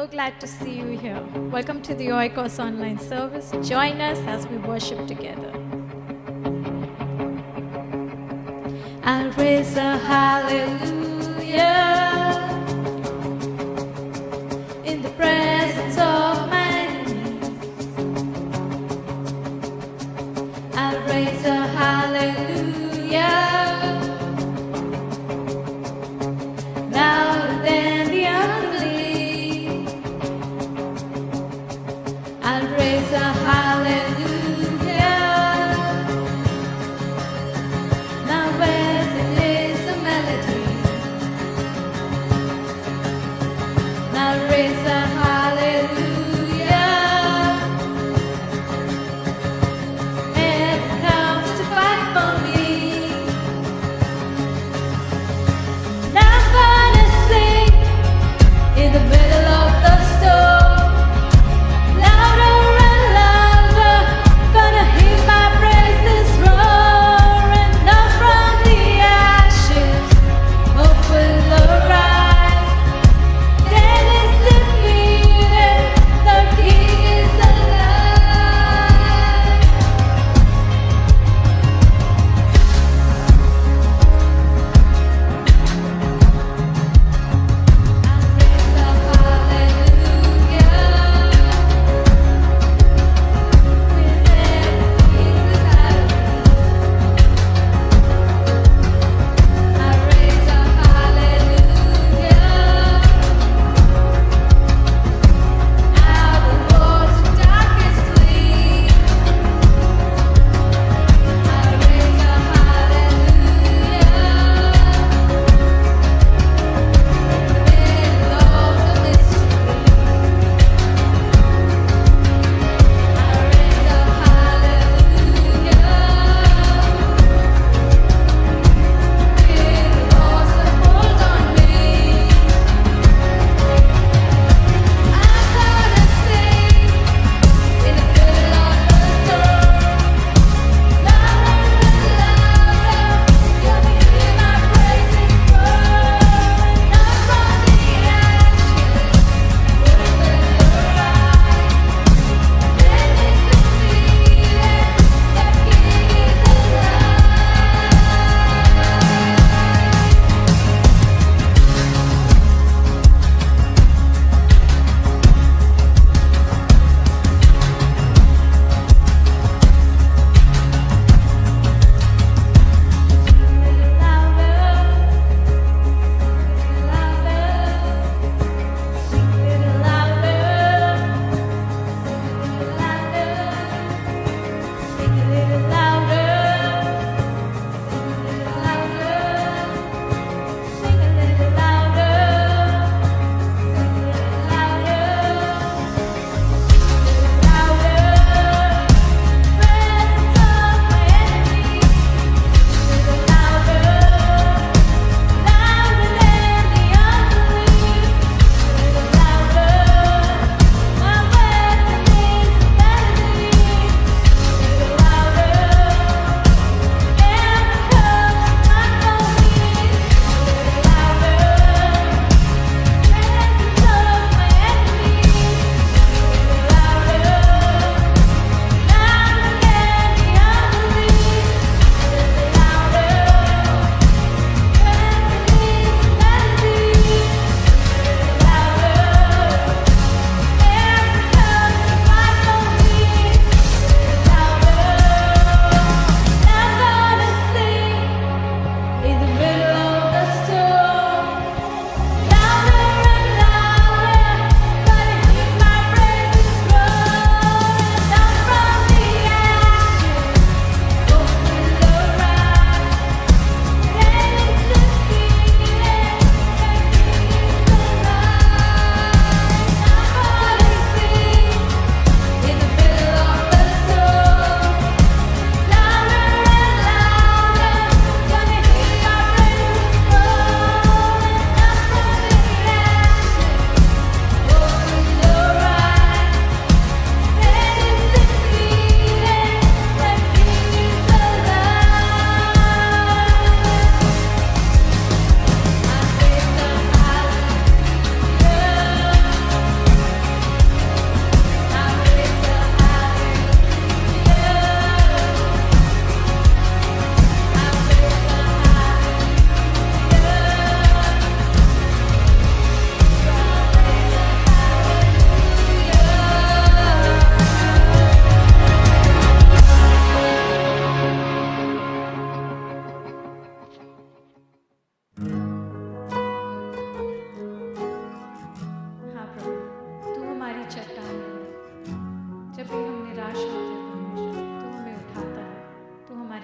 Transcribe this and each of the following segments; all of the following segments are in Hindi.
so glad to see you here. Welcome to the Oikos online service. Join us as we worship together. I'll raise a hallelujah in the presence of my enemies. I'll raise a hallelujah louder than the unbelief. I'll raise a hallelujah. My weapon is a melody.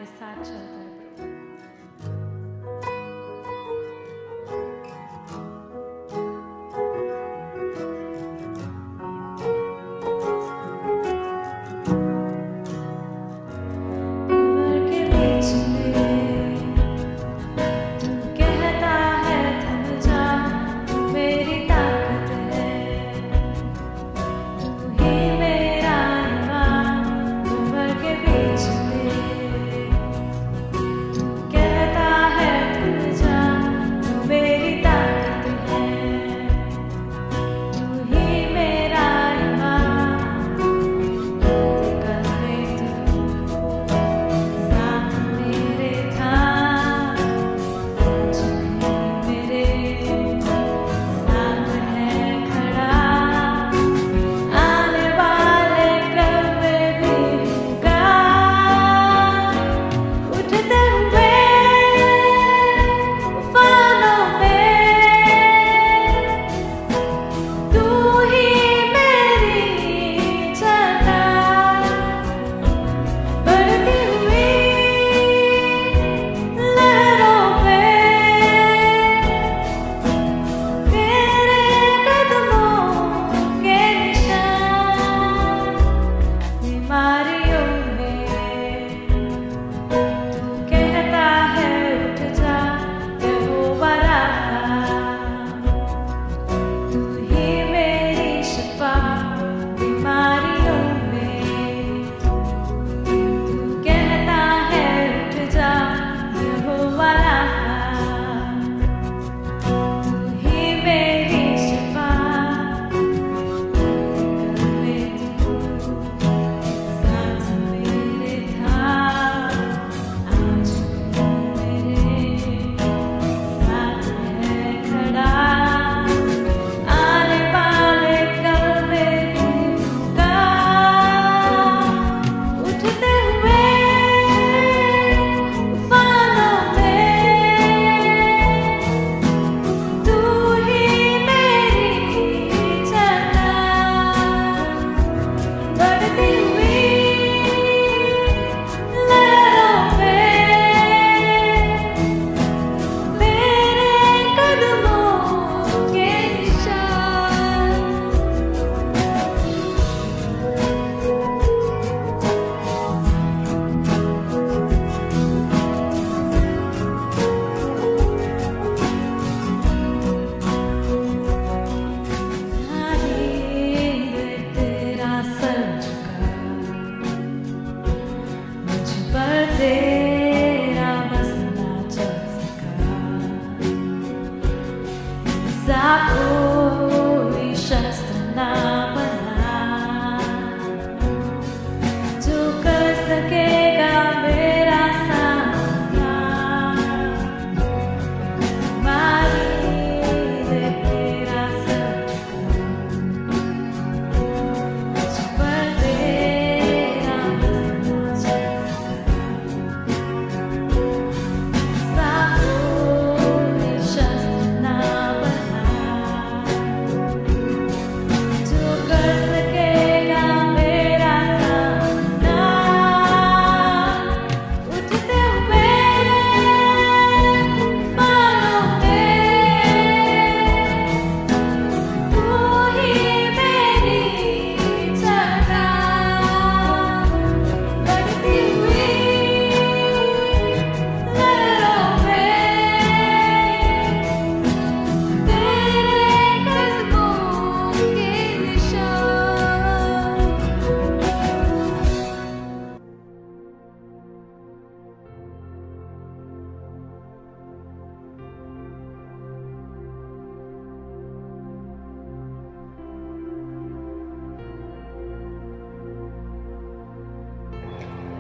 साथ चलता है।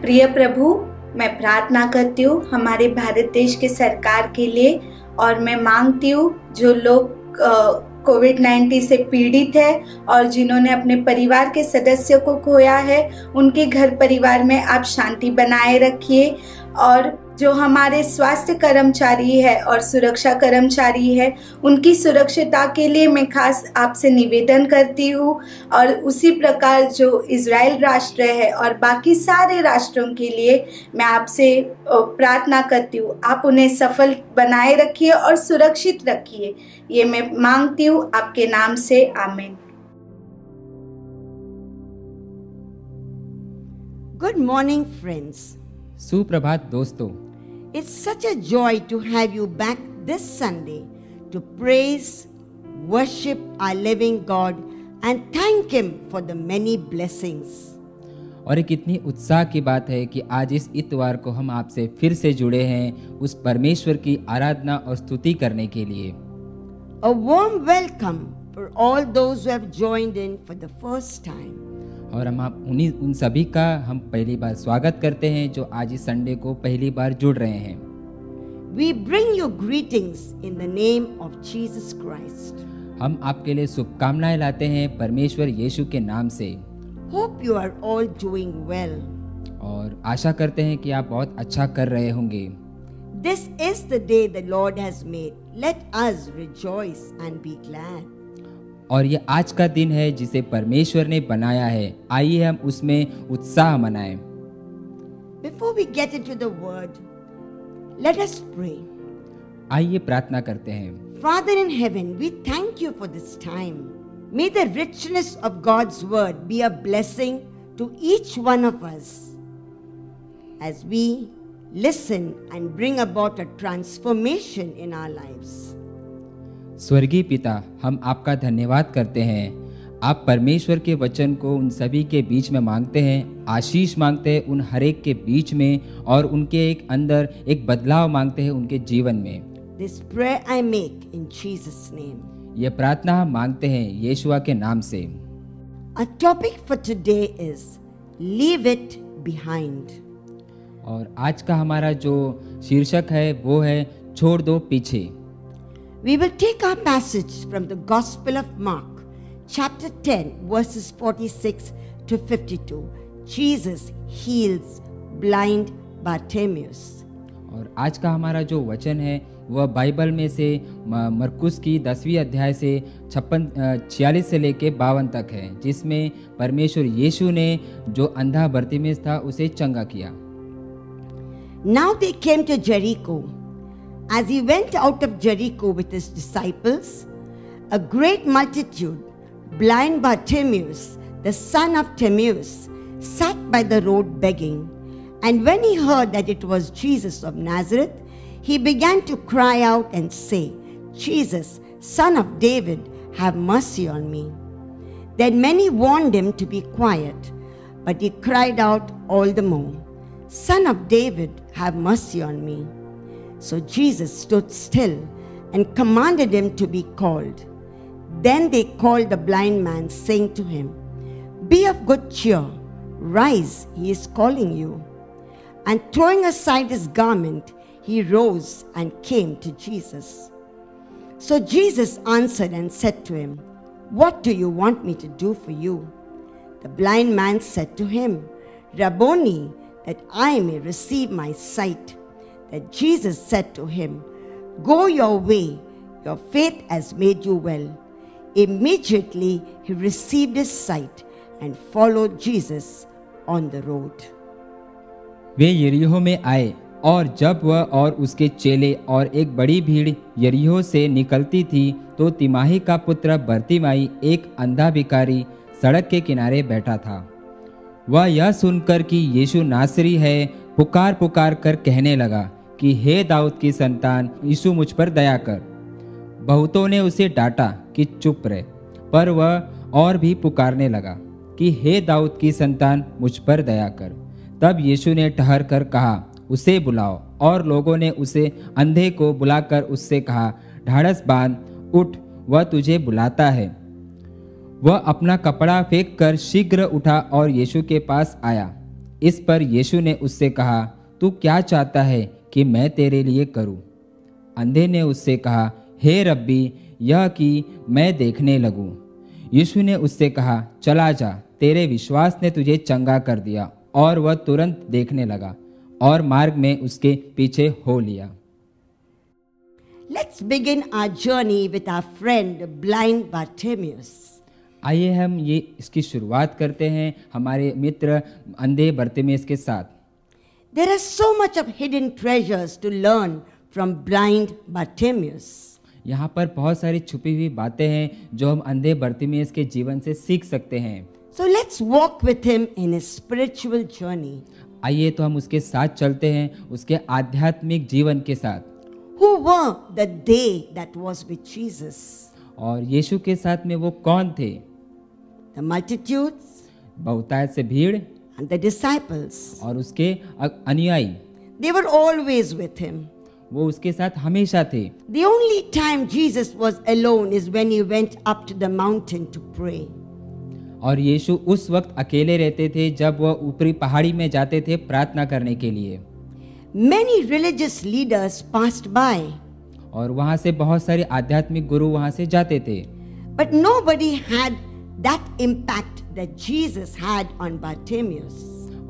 प्रिय प्रभु, मैं प्रार्थना करती हूँ हमारे भारत देश के सरकार के लिए, और मैं मांगती हूँ जो लोग कोविड-19 से पीड़ित है और जिन्होंने अपने परिवार के सदस्यों को खोया है, उनके घर परिवार में आप शांति बनाए रखिए और जो हमारे स्वास्थ्य कर्मचारी है और सुरक्षा कर्मचारी है, उनकी सुरक्षिता के लिए मैं खास आपसे निवेदन करती हूँ। और उसी प्रकार जो इज़राइल राष्ट्र है और बाकी सारे राष्ट्रों के लिए मैं आपसे प्रार्थना करती हूँ, आप उन्हें सफल बनाए रखिए और सुरक्षित रखिए। ये मैं मांगती हूँ आपके नाम से, आमीन। Good morning, friends. सुप्रभात दोस्तों। It's such a joy to have you back this Sunday to praise, worship our living God and thank Him for the many blessings. और एक इतनी उत्साह की बात है कि आज इस इतवार को हम आपसे फिर से जुड़े हैं उस परमेश्वर की आराधना और स्तुति करने के लिए। A warm welcome for all those who have joined in for the first time. और हम आप उन सभी का हम पहली बार स्वागत करते हैं जो आज इस संडे को पहली बार जुड़ रहे हैं। We bring you greetings in the name of Jesus Christ. हम आपके लिए शुभकामनाएं लाते हैं परमेश्वर यीशु के नाम से। Hope you are all doing well. और आशा करते हैं कि आप बहुत अच्छा कर रहे होंगे। This is the day the Lord has made. Let us rejoice and be glad. और ये आज का दिन है जिसे परमेश्वर ने बनाया है, आइए हम उसमें उत्साह मनाएं। Before we get into the word, let us pray. आइए प्रार्थना करते हैं। Father in heaven, we thank you for this time. May the richness of God's word be a blessing to each one of us as we listen and bring about a transformation in our lives. स्वर्गीय पिता, हम आपका धन्यवाद करते हैं। आप परमेश्वर के वचन को उन सभी के बीच में मांगते हैं, आशीष मांगते हैं उन हर एक के बीच में, और उनके एक अंदर एक बदलाव मांगते हैं उनके जीवन में। This prayer I make in Jesus' name. ये प्रार्थना हम मांगते हैं यीशुआ के नाम से। Our topic for today is Leave It Behind. और आज का हमारा जो शीर्षक है वो है छोड़ दो पीछे। We will take our passage from the Gospel of Mark, chapter 10, verses 46 to 52. Jesus heals blind Bartimaeus. और आज का हमारा जो वचन है वह बाइबल में से मरकुस की 10वीं अध्याय से 46 से लेके 52 तक है, जिसमें परमेश्वर यीशु ने जो अंधा बरतिमेस था उसे चंगा किया। Now they came to Jericho. As he went out of Jericho with his disciples, a great multitude, blind Bartimaeus, the son of Timaeus, sat by the road begging. And when he heard that it was Jesus of Nazareth, he began to cry out and say, Jesus, son of David, have mercy on me. Then many warned him to be quiet, but he cried out all the more, Son of David, have mercy on me. So Jesus stood still and commanded him to be called. Then they called the blind man, saying to him, Be of good cheer, rise, he is calling you. And throwing aside his garment, he rose and came to Jesus. So Jesus answered and said to him, What do you want me to do for you? The blind man said to him, Rabboni, that I may receive my sight. That Jesus said to him, Go your way, your faith has made you well. Immediately he received his sight and followed Jesus on the road. वे यरीहो में आए, और जब वह और उसके चेले और एक बड़ी भीड़ यरीहो से निकलती थी, तो तिमाही का पुत्र बरतिमाई, एक अंधा भिखारी, सड़क के किनारे बैठा था। वह यह सुनकर कि यीशु नासरी है, पुकार पुकार कर कहने लगा कि हे दाऊद की संतान, यीशु मुझ पर दया कर। बहुतों ने उसे डांटा कि चुप रहे, पर वह और भी पुकारने लगा कि हे दाऊद की संतान, मुझ पर दया कर। तब यीशु ने ठहर कर कहा, उसे बुलाओ। और लोगों ने उसे अंधे को बुलाकर उससे कहा, ढाढ़स बांध, उठ, वह तुझे बुलाता है। वह अपना कपड़ा फेंक कर शीघ्र उठा और यीशु के पास आया। इस पर यीशु ने उससे कहा, तू क्या चाहता है कि मैं तेरे लिए करूं? अंधे ने उससे कहा, हे रब्बी, यह कि मैं देखने लगूं। यीशु ने उससे कहा, चला जा, तेरे विश्वास ने तुझे चंगा कर दिया। और वह तुरंत देखने लगा और मार्ग में उसके पीछे हो लिया। Let's begin our journey with our friend blind Bartimaeus. आइए हम ये इसकी शुरुआत करते हैं हमारे मित्र अंधे बर्तिमेस के साथ। There are so much of hidden treasures to learn from blind Bartimaeus. यहाँ पर बहुत सारी छुपी हुई बातें हैं जो हम अंधे बर्तिमेस के जीवन से सीख सकते हैं। So let's walk with him in his spiritual journey. आइए तो हम उसके साथ चलते हैं, उसके आध्यात्मिक जीवन के साथ। Who were the they that was with Jesus? और यीशु के साथ में वो कौन थे? The multitudes बहुतायत से भीड़ and the disciples. और उसके अनुयायी, They were always with him. वो उसके साथ हमेशा थे। The only time Jesus was alone is when he went up to the mountain to pray. और यीशु उस वक्त अकेले रहते थे जब वह ऊपरी पहाड़ी में जाते थे प्रार्थना करने के लिए। Many religious leaders passed by, और वहाँ से बहुत सारे आध्यात्मिक गुरु वहाँ से जाते थे, but nobody had that impact that Jesus had on Bartimaeus.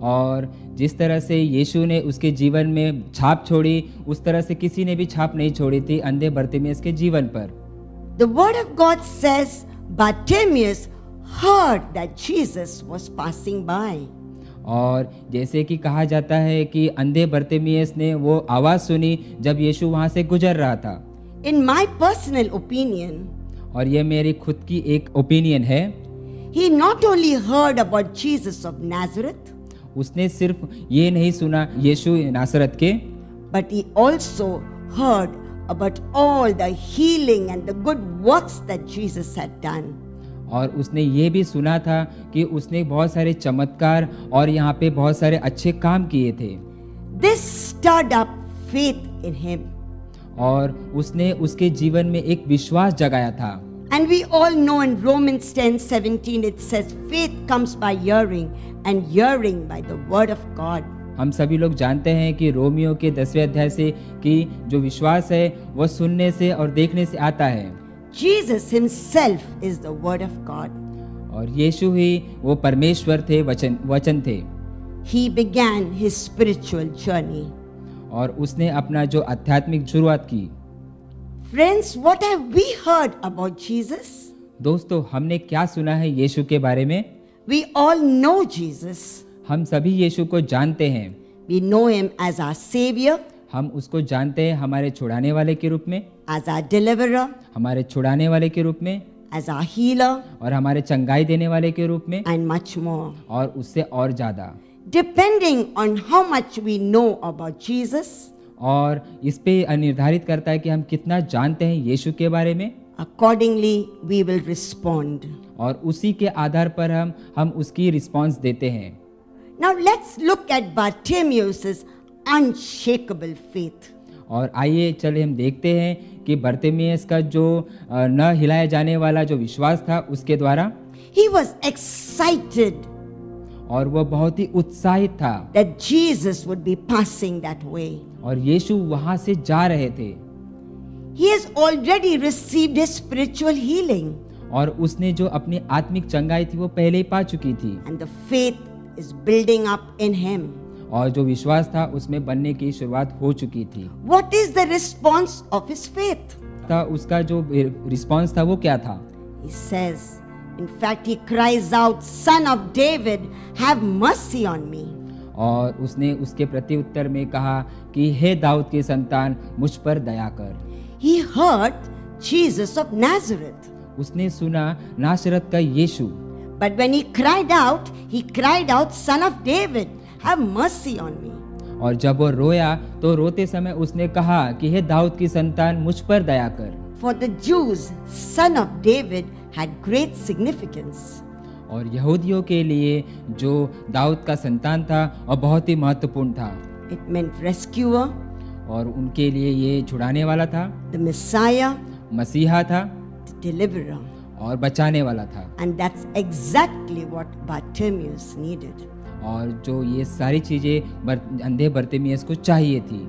और जिस तरह से यीशु ने उसके जीवन में छाप छोड़ी उस तरह से किसी ने भी छाप नहीं छोड़ी थी अंधे बर्तिमेस के जीवन पर। The word of God says Bartimaeus heard that Jesus was passing by. और जैसे कि कहा जाता है कि अंधे बर्तिमेस ने वो आवाज़ सुनी जब यीशु वहाँ से गुजर रहा था। In my personal opinion, और ये मेरी खुद की एक ओपिनियन है, he not only heard about Jesus of Nazareth, उसने सिर्फ ये नहीं सुना यीशु नासरत के, but he also heard about all the healing and the good works that Jesus had done. और उसने ये भी सुना था कि उसने बहुत सारे चमत्कार और यहाँ पे बहुत सारे अच्छे काम किए थे। This stirred up faith in him. और उसने उसके जीवन में एक विश्वास जगाया था। And we all know in Romans 10:17 it says faith comes by hearing and hearing by the word of God. हम सभी लोग जानते हैं कि रोमियो के 10वें अध्याय से कि जो विश्वास है वो सुनने से और देखने से आता है। Jesus himself is the word of God. और यीशु ही वो परमेश्वर थे, वचन थे। He began his spiritual journey. और उसने अपना जो आध्यात्मिक शुरुआत की। Friends, what have we heard about Jesus? दोस्तों, हमने क्या सुना है यीशु के बारे में? We all know Jesus. हम सभी यीशु को जानते हैं। We know him as our savior, हम उसको जानते हैं हमारे छुड़ाने वाले के रूप में, as our deliverer, हमारे छुड़ाने वाले के रूप में, as our healer, और हमारे चंगाई देने वाले के रूप में, and much more. और उससे और ज़्यादा। Depending on how much we know about Jesus, और इस पे निर्धारित करता है कि हम कितना जानते हैं यीशु के बारे में, accordingly we will respond. और उसी के आधार पर हम उसकी रिस्पांस देते हैं। Now let's look at Bartimaeus' unshakable faith. और आइए चले हम देखते हैं कि बर्तिमेस का जो न हिलाया जाने वाला जो विश्वास था उसके द्वारा He was excited और वह बहुत ही उत्साहित था that Jesus would be passing that way. और यीशु वहां से जा रहे थे। He has already received his spiritual healing, और उसने जो अपनी आत्मिक चंगाई थी वो पहले ही पा चुकी थी, and the faith is building up in him. और जो विश्वास था उसमें बनने की शुरुआत हो चुकी थी। What is the response of his faith? उसका जो रिस्पांस था वो क्या था? He says, in fact, he cries out, Son of David, have mercy on me. और उसने उसके प्रति उत्तर में कहा कि हे दाऊद के संतान, मुझ पर दया कर। He heard Jesus of Nazareth. उसने सुना नासरत का यीशु, But when he cried out, Son of David, have mercy on me. और जब वो रोया तो रोते समय उसने कहा कि हे दाऊद की संतान, मुझ पर दया कर। For the Jews, Son of David had great significance. और यहूदियों के लिए जो दाऊद का संतान था और बहुत ही महत्वपूर्ण था। It meant rescuer, और उनके लिए ये छुड़ाने वाला था, the Messiah, मसीहा था, the deliverer. और बचाने वाला था। And that's exactly what Bartimaeus needed. और जो ये सारी चीजें अंधे बर्तिमेस को चाहिए थी।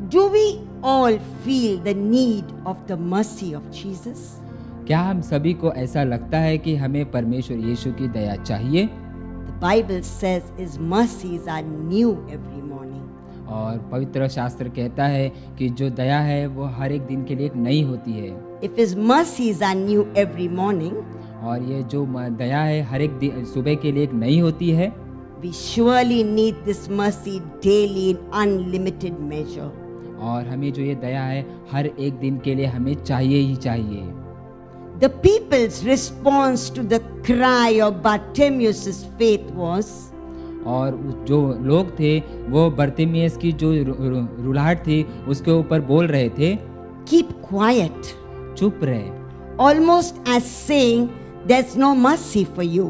Do we all feel the need of the mercy of Jesus? क्या हम सभी को ऐसा लगता है कि हमें परमेश्वर यीशु की दया चाहिए? The Bible says his mercies are new every morning. और पवित्र शास्त्र कहता है कि जो दया है वो हर एक दिन के लिए एक नई होती है। If His mercies are new every morning, और ये जो दया है हर एक दिन सुबह के लिए एक नई होती है। we surely need this mercy daily in unlimited measure. और हमें जो ये दया है हर एक दिन के लिए हमें चाहिए ही चाहिए। The people's response to the cry of Bartimaeus' faith was, और जो लोग थे वो बर्तिमेउस की जो रुलाहट थी उसके ऊपर बोल रहे थे, keep quiet, चुप रहे, almost as saying, there's no mercy for you.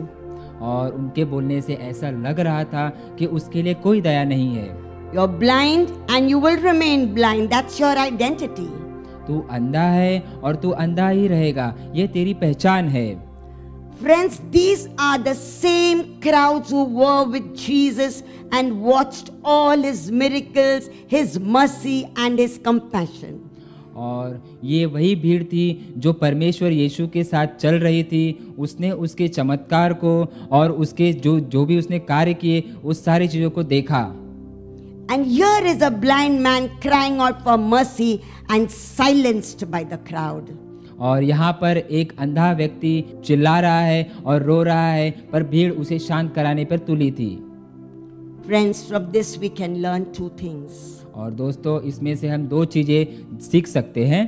और उनके बोलने से ऐसा लग रहा था कि उसके लिए कोई दया नहीं है। You're blind and you will remain blind. That's your identity. तू अंधा है और तू अंधा ही रहेगा, ये तेरी पहचान है। Friends, these are the same crowds who were with Jesus and watched all His miracles, His mercy and His compassion. और ये वही भीड़ थी जो परमेश्वर यीशु के साथ चल रही थी। उसने उसके चमत्कार को और उसके जो भी उसने कार्य किए उस सारी चीज़ों को देखा। And here is a blind man crying out for mercy and silenced by the crowd. और यहाँ पर एक अंधा व्यक्ति चिल्ला रहा है और रो रहा है, पर भीड़ उसे शांत कराने पर तुली थी। Friends, from this we can learn two things. और दोस्तों, इसमें से हम दो चीजें सीख सकते हैं।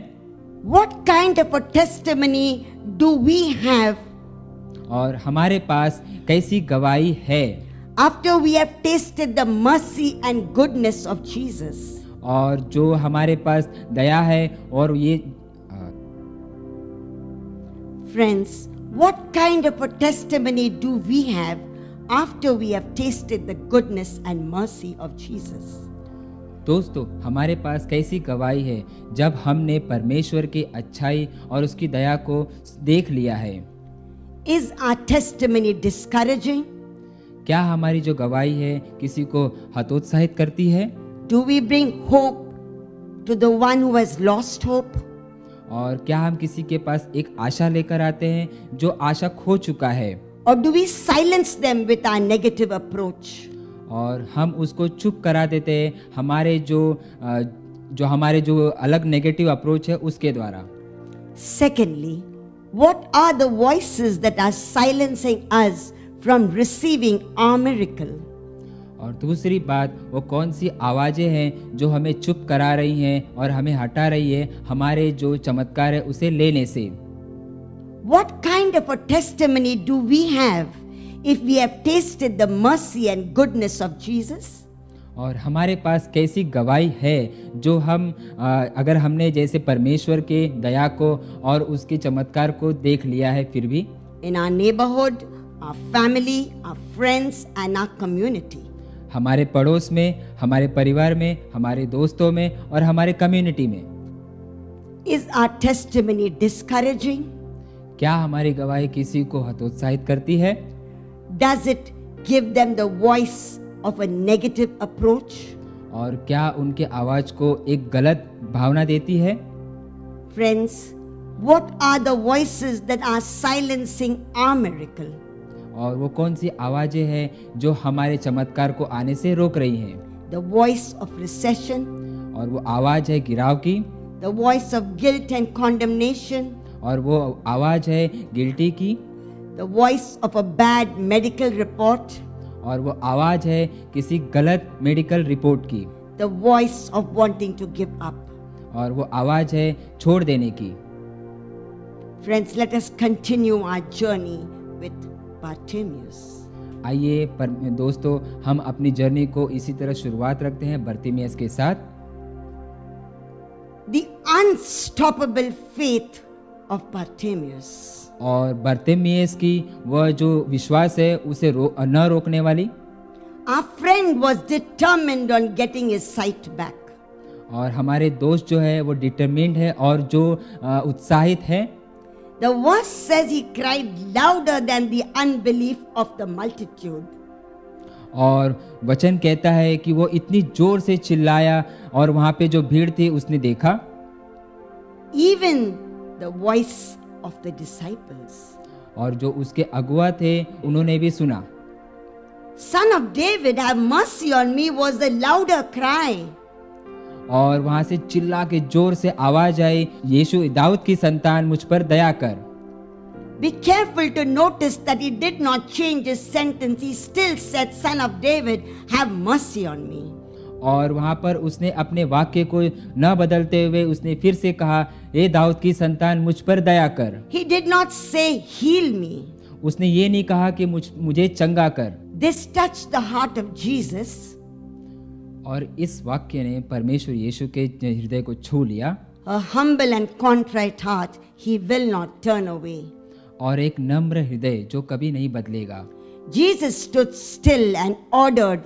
What kind of a testimony do we have और हमारे पास कैसी गवाही है after we have tasted the mercy and goodness of Jesus? और जो हमारे पास दया है और ये Friends, what kind of a testimony do we have after we have tasted the goodness and mercy of Jesus? दोस्तों, हमारे पास कैसी गवाही है जब हमने परमेश्वर की अच्छाई और उसकी दया को देख लिया है। Is our testimony discouraging? क्या हमारी जो गवाही है किसी को हतोत्साहित करती है? Do we bring hope to the one who has lost hope? और क्या हम किसी के पास एक आशा लेकर आते हैं जो आशा खो चुका है? Or do we silence them with our negative approach? और हम उसको चुप करा देते हैं हमारे जो अलग नेगेटिव अप्रोच है उसके द्वारा। Secondly, what are the voices that are silencing us from receiving our miracle? और दूसरी बात, वो कौन सी आवाजें हैं जो हमें चुप करा रही हैं और हमें हटा रही है हमारे जो चमत्कार है उसे लेने से। What kind of a testimony do we have if we have tasted the mercy and goodness of Jesus? और हमारे पास कैसी गवाही है जो हम अगर हमने जैसे परमेश्वर के दया को और उसके चमत्कार को देख लिया है फिर भी। In our neighborhood, our family, our friends and our community. हमारे पड़ोस में, हमारे परिवार में, हमारे दोस्तों में और हमारे कम्युनिटी में। Is our testimony discouraging? क्या हमारी गवाही किसी को हतोत्साहित करती है? Does it give them the voice of a negative approach? और क्या उनके आवाज को एक गलत भावना देती है? Friends, what are the voices that are silencing our miracle? और वो कौन सी आवाजें हैं जो हमारे चमत्कार को आने से रोक रही हैं? The voice of recession, और वो आवाज है गिराव की, the voice of guilt and condemnation, और वो आवाज है गिल्टी की, the voice of a bad medical report, और वो आवाज है किसी गलत मेडिकल रिपोर्ट की, the voice of wanting to give up. और वो आवाज है छोड़ देने की। Friends, let us continue our journey with Bartimaeus. आइए दोस्तों, हम अपनी जर्नी को इसी तरह शुरुआत रखते हैं बर्तिमेउस के साथ। The unstoppable faith of Bartimaeus. और बर्तिमेउस की वह जो विश्वास है उसे न रोकने वाली। Our friend was determined on getting his sight back. और हमारे दोस्त जो है वो डिटरमिन्ड है और जो उत्साहित है। The verse says he cried louder than the unbelief of the multitude. और वचन कहता है कि वो इतनी जोर से चिल्लाया और वहां पे जो भीड़ थी उसने देखा। Even the voice of the disciples. और जो उसके अगुआ थे उन्होंने भी सुना। Son of David, have mercy on me was the louder cry. और वहां से चिल्ला के जोर से आवाज आई, यीशु दाऊद की संतान मुझ पर दया कर। Be careful to notice that he did not change his sentence. He still said, Son of David, have mercy on me. और वहां पर उसने अपने वाक्य को न बदलते हुए उसने फिर से कहा, ए दाऊद की संतान मुझ पर दया कर। He did not say, heal me. उसने ये नहीं कहा कि मुझे चंगा कर। This touched the heart of Jesus. और इस वाक्य ने परमेश्वर यीशु के हृदय को छू लिया। A humble and contrite heart he will not turn away. और एक नम्र हृदय जो कभी नहीं बदलेगा। Jesus stood still and ordered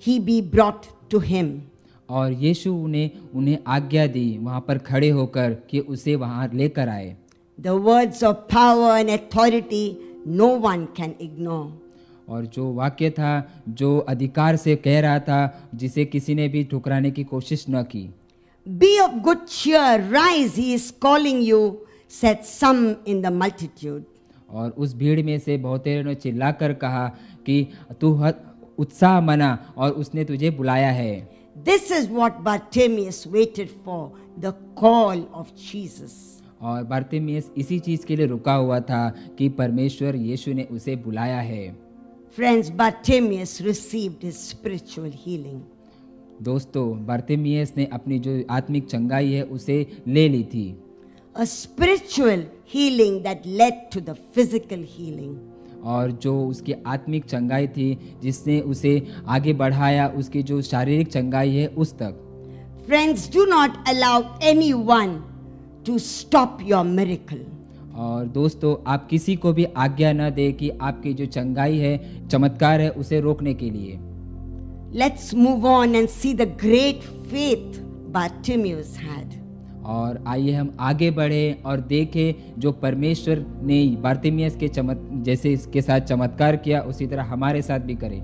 he be brought to him. और यीशु ने उन्हें आज्ञा दी वहां पर खड़े होकर कि उसे वहां लेकर आए। The words of power and authority no one can ignore. और जो वाक्य था, जो अधिकार से कह रहा था, जिसे किसी ने भी ठुकराने की कोशिश न की। Be of good cheer, rise, he is calling you, said some in the multitude. और उस भीड़ में से बहुतेरों ने चिल्लाकर कहा कि तू उत्साह मना और उसने तुझे बुलाया है। This is what Bartimaeus waited for, the call of Jesus. और बारतिमेउस इसी चीज के लिए रुका हुआ था कि परमेश्वर यीशु ने उसे बुलाया है। Friends, Bartimaeus received his spiritual healing. दोस्तों, बारतिमेउस ने अपनी जो आत्मिक चंगाई है उसे ले ली थी। A spiritual healing that led to the physical healing. और जो उसकी आत्मिक चंगाई थी जिसने उसे आगे बढ़ाया उसकी जो शारीरिक चंगाई है उस तक। Friends, do not allow anyone to stop your miracle. और दोस्तों, आप किसी को भी आज्ञा न दे कि आपकी जो चंगाई है, चमत्कार है, उसे रोकने के लिए। Let's move on and see the great faith Bartimaeus had. और आइए हम आगे बढ़े और देखें जो परमेश्वर ने बारतिमेउस के जैसे इसके साथ चमत्कार किया उसी तरह हमारे साथ भी करे।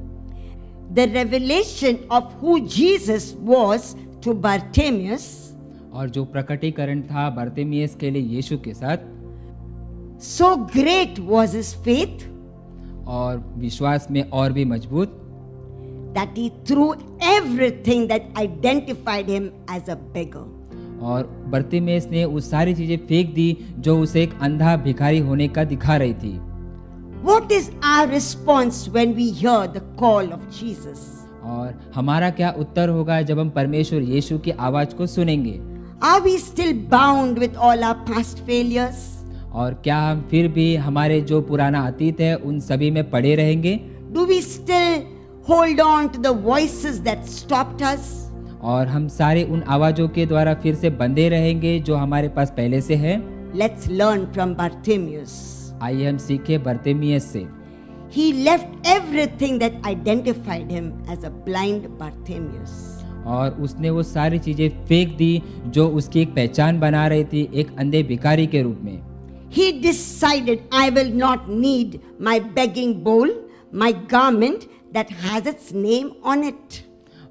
The revelation of who Jesus was to Bartimaeus, और जो प्रकटीकरण था बारतिमेउस के लिए यीशु के साथ, so great was his faith और विश्वास में और भी मजबूत, that he threw everything that identified him as a beggar. और बारतिमेउस ने वो सारी चीजें फेंक दी जो उसे एक अंधा भिखारी होने का दिखा रही थी। What is our response when we hear the call of Jesus? और हमारा क्या उत्तर होगा जब हम परमेश्वर यीशु की आवाज को सुनेंगे? Are we still bound with all our past failures? और क्या हम फिर भी हमारे जो पुराना अतीत है उन सभी में पड़े रहेंगे? Do we still hold on to the voices that stopped us? और हम सारे उन आवाजों के द्वारा फिर से बंधे रहेंगे जो हमारे पास पहले से है? Let's learn from Bartimaeus. आइए हम सीखे बारतिमेउस से। He left everything that identified him as a blind Bartimaeus. और उसने वो सारी चीजें फेंक दी जो उसकी एक पहचान बना रही थी एक अंधे भिखारी के रूप में। He decided, I will not need my begging bowl, my garment that has its name on it.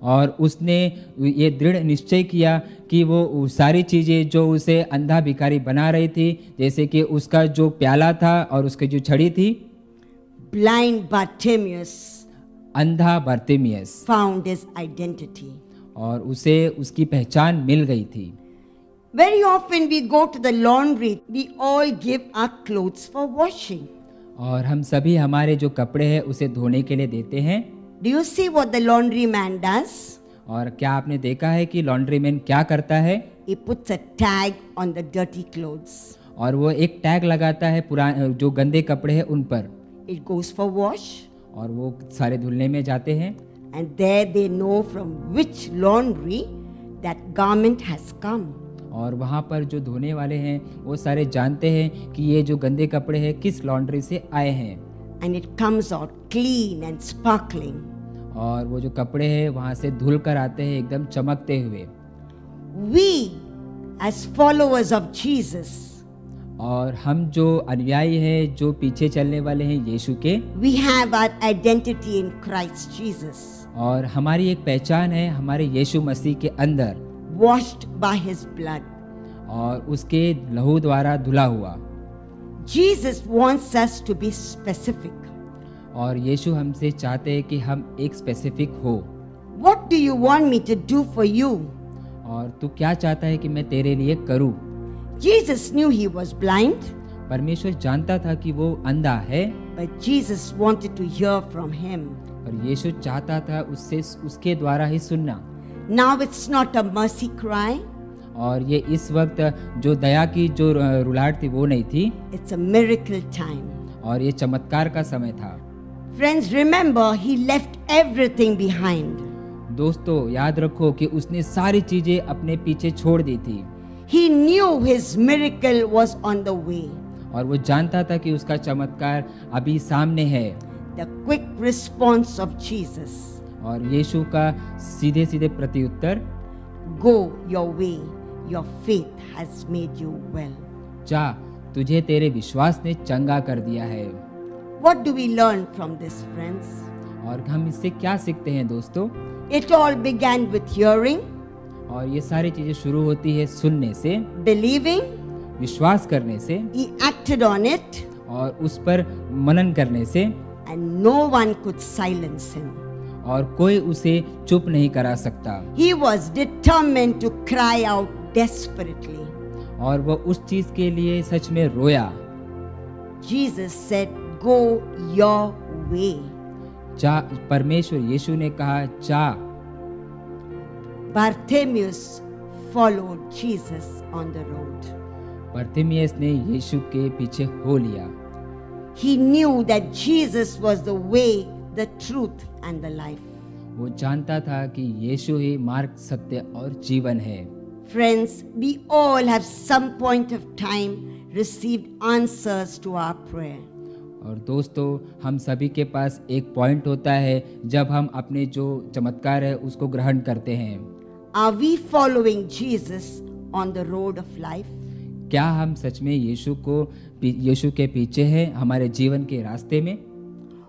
और उसने ये दृढ़ निश्चय किया कि वो सारी चीज़ें जो उसे अंधा भिखारी बना रही थी, जैसे कि उसका जो प्याला था और उसकी जो छड़ी थी, Blind Bartimaeus अंधा बारतिमेउस found his identity. और उसे उसकी पहचान मिल गई थी। Very often we go to the laundry, we all give our clothes for washing. और हम सभी हमारे जो कपड़े हैं उसे धोने के लिए देते हैं। Do you see what the laundryman does? और क्या आपने देखा है कि लॉन्ड्रीमैन क्या करता है? He puts a tag on the dirty clothes. और वो एक टैग लगाता है पुराने जो गंदे कपड़े हैं उन पर। It goes for wash. और वो सारे धुलने में जाते हैं। And there they know from which laundry that garment has come. और वहाँ पर जो धोने वाले हैं वो सारे जानते हैं कि ये जो गंदे कपड़े हैं किस लॉन्ड्री से आए हैं। And it comes out clean and sparkling. और वो जो कपड़े हैं वहाँ से धुल कर आते हैं एकदम चमकते हुए। We as followers of Jesus, और हम जो अनुयायी हैं, जो पीछे चलने वाले हैं यीशु के, we have our identity in Christ Jesus, और हमारी एक पहचान है हमारे यीशु मसीह के अंदर, washed by his blood. और उसके लहू द्वारा धुला हुआ। Jesus wants us to be specific. और यीशु हमसे चाहते हैं कि हम एक स्पेसिफिक हो। What do you want me to do for you? और तू क्या चाहता है कि मैं तेरे लिए करूं? Jesus knew he was blind, परमेश्वर जानता था कि वो अंधा है, but Jesus wanted to hear from him. और यीशु चाहता था उससे उसके द्वारा ही सुनना। Now it's not a mercy cry, और ये इस वक्त जो दया की जो रुलाहट थी वो नहीं थी, it's a miracle time. और ये चमत्कार का समय था। Friends, remember he left everything behind. दोस्तों याद रखो कि उसने सारी चीजें अपने पीछे छोड़ दी थी, He knew his miracle was on the way. और वो जानता था कि उसका चमत्कार अभी सामने है। The quick response of Jesus. और यीशु का सीधे सीधे प्रत्युत्तर, Go your way, your faith has made you well. जा, तुझे तेरे विश्वास ने चंगा कर दिया है। What do we learn from this, friends? और हम इससे क्या सीखते हैं दोस्तों? It all began with hearing, और ये सारी चीजें शुरू होती है सुनने से, believing, विश्वास करने से, he acted on it, और उस पर मनन करने से, and no one could silence him. और कोई उसे चुप नहीं करा सकता। He was determined to cry out desperately. और वो उस चीज के लिए सच में रोया। Jesus said, Go your way. जा, परमेश्वर यीशु ने कहा जा। Bartimaeus followed Jesus on the road. बर्तिमियस ने यीशु के पीछे हो लिया। He knew that Jesus was the way, the truth, and the life. वो जानता था कि यीशु ही मार्ग, सत्य और जीवन है। Friends, we all have some point of time received answers to our prayer. और दोस्तों हम सभी के पास एक पॉइंट होता है जब हम अपने जो चमत्कार है उसको ग्रहण करते हैं। Are we following Jesus on the road of life? क्या हम सच में यीशु के पीछे हैं हमारे जीवन के रास्ते में?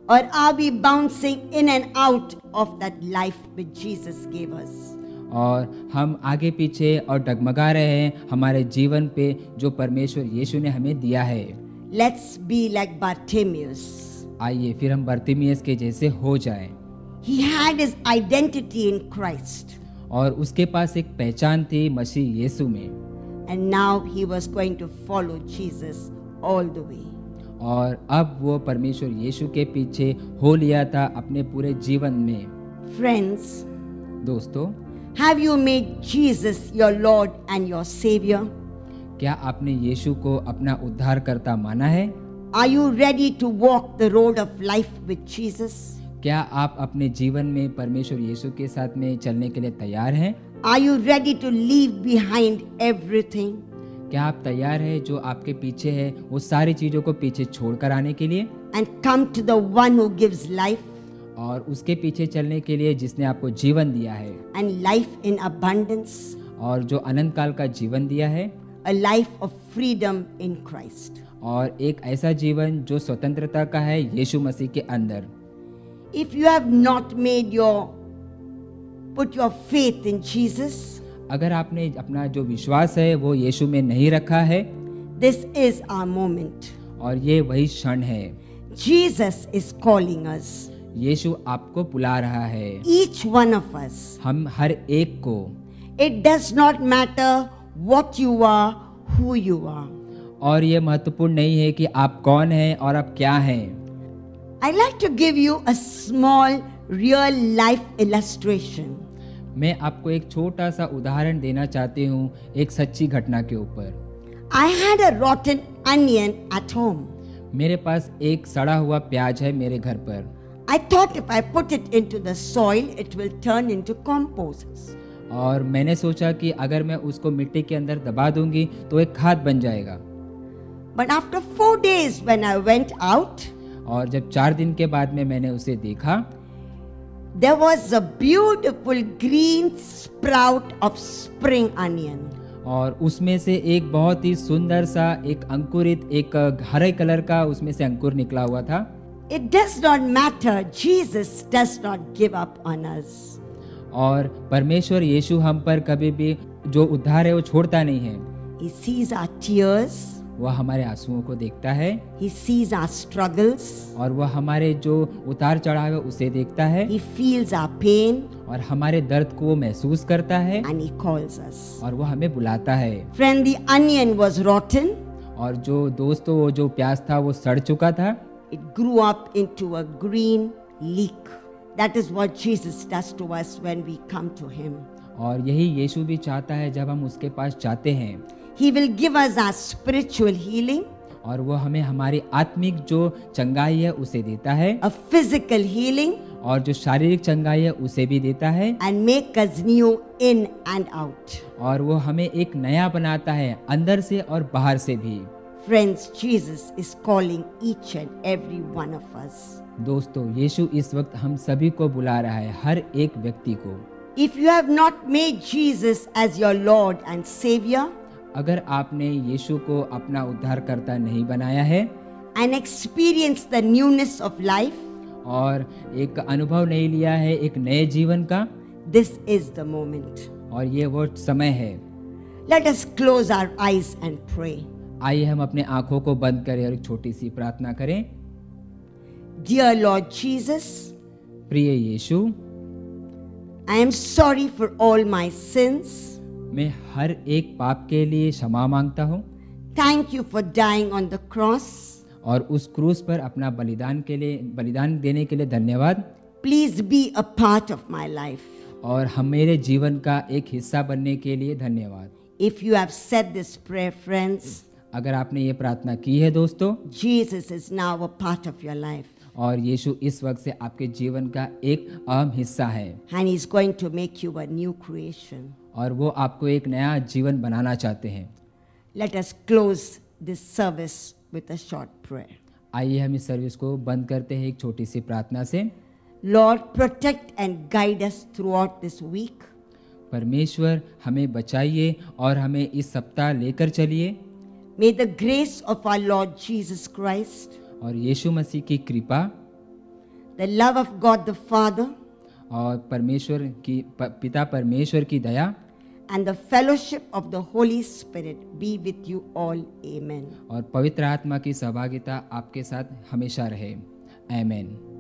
Or are we bouncing in and out of that life which Jesus gave us? और हम आगे पीछे और डगमगा रहे हैं हमारे जीवन पे जो परमेश्वर यीशु ने हमें दिया है। Let's be like Bartimaeus. आइए फिर हम बर्तिमियस के जैसे हो जाएं। He had his identity in Christ, और उसके पास एक पहचान थी मसीह यीशु में, and now he was going to follow Jesus all the way. और अब वो परमेश्वर यीशु के पीछे हो लिया था अपने पूरे जीवन में। Friends, दोस्तों have you made Jesus your Lord and your Savior? क्या आपने यीशु को अपना उद्धारकर्ता माना है? Are you ready to walk the road of life with Jesus? क्या आप अपने जीवन में परमेश्वर यीशु के साथ में चलने के लिए तैयार हैं? Are you ready to leave behind everything? क्या आप तैयार हैं जो आपके पीछे है वो सारी चीजों को पीछे छोड़कर आने के लिए And come to the one who gives life और उसके पीछे चलने के लिए जिसने आपको जीवन दिया है and life in abundance, और जो अनंत काल का जीवन दिया है, a life of freedom in Christ? और एक ऐसा जीवन जो स्वतंत्रता का है यीशु मसीह के अंदर। If you have not put your faith in Jesus, अगर आपने अपना जो विश्वास है वो यीशु में नहीं रखा है, this is our moment. और ये वही क्षण है। Jesus is calling us, यीशु आपको बुला रहा है, each one of us. हम हर एक को। It does not matter what you are, who you are. और ये महत्वपूर्ण नहीं है कि आप कौन हैं और आप क्या हैं। I'd like to give you a small real life illustration. मैं आपको एक छोटा सा उदाहरण देना चाहती हूँ एक सच्ची घटना के ऊपर। I had a rotten onion at home. मेरे पास एक सड़ा हुआ प्याज है मेरे घर पर। I thought if I put it into the soil, it will turn into compost. और मैंने सोचा कि अगर मैं उसको मिट्टी के अंदर दबा दूंगी तो एक खाद बन जाएगा। But after 4 days when I went out, और जब 4 दिन के बाद में मैंने उसे देखा, there was a beautiful green sprout of spring onion. और उसमें से एक बहुत ही सुंदर सा एक अंकुरित एक हरे कलर का उसमें से अंकुर निकला हुआ था। It does not matter. Jesus does not give up on us. और परमेश्वर यीशु हम पर कभी भी जो उद्धार है वो छोड़ता नहीं है। He sees our tears. वह हमारे आंसुओं को देखता है He sees our struggles. और वह हमारे जो उतार चढ़ाव है उसे देखता है He feels our pain और हमारे दर्द को वो महसूस करता है and He calls us. और वो हमें बुलाता है। Friend, the onion was rotten. और जो दोस्तों वो जो प्याज था वो सड़ चुका था, It grew up into a green leek. That is what Jesus does to us when we come to Him. और यही यीशु भी चाहता है जब हम उसके पास जाते हैं। He will give us our spiritual healing, और वो हमें हमारी आत्मिक जो चंगाई है उसे देता है a physical healing, और जो शारीरिक चंगाई है उसे भी देता है and make us new in and out. और वो हमें एक नया बनाता है अंदर से और बाहर से भी। Friends, Jesus is calling each and every one of us. दोस्तों, यीशु इस वक्त हम सभी को बुला रहा है, हर एक व्यक्ति को। If you have not made Jesus as your Lord and Savior अगर आपने यीशु को अपना उद्धारकर्ता नहीं बनाया है and experienced the newness of life, और एक अनुभव नहीं लिया है एक नए जीवन का, this is the moment. और ये वो समय है। Let us close our eyes and pray. आइए हम अपने आंखों को बंद करें और एक छोटी सी प्रार्थना करें। Dear Lord Jesus, प्रिय यीशु, I am sorry for all my sins. मैं हर एक पाप के लिए क्षमा मांगता हूँ Thank you for dying on the cross. और उस क्रूस पर अपना बलिदान देने के लिए धन्यवाद। Please be a part of my life. और हम मेरे जीवन का एक हिस्सा बनने के लिए धन्यवाद। If you have said this prayer, friends, अगर आपने ये प्रार्थना की है दोस्तों, Jesus is now a part of your life. और यीशु इस वक्त से आपके जीवन का एक अहम हिस्सा है And He's going to make you a new creation. और वो आपको एक नया जीवन बनाना चाहते हैं। Let us close this service with a short prayer. आइए हम इस सर्विस को बंद करते हैं एक छोटी सी प्रार्थना से। Lord, protect and guide us throughout this week. परमेश्वर हमें बचाइए और हमें इस सप्ताह लेकर चलिए। May the grace of our Lord Jesus Christ, और यीशु मसीह की कृपा the love of God the Father, और पिता परमेश्वर की दया and the fellowship of the Holy Spirit be with you all. Amen. और पवित्र आत्मा की सहभागिता आपके साथ हमेशा रहे। आमीन।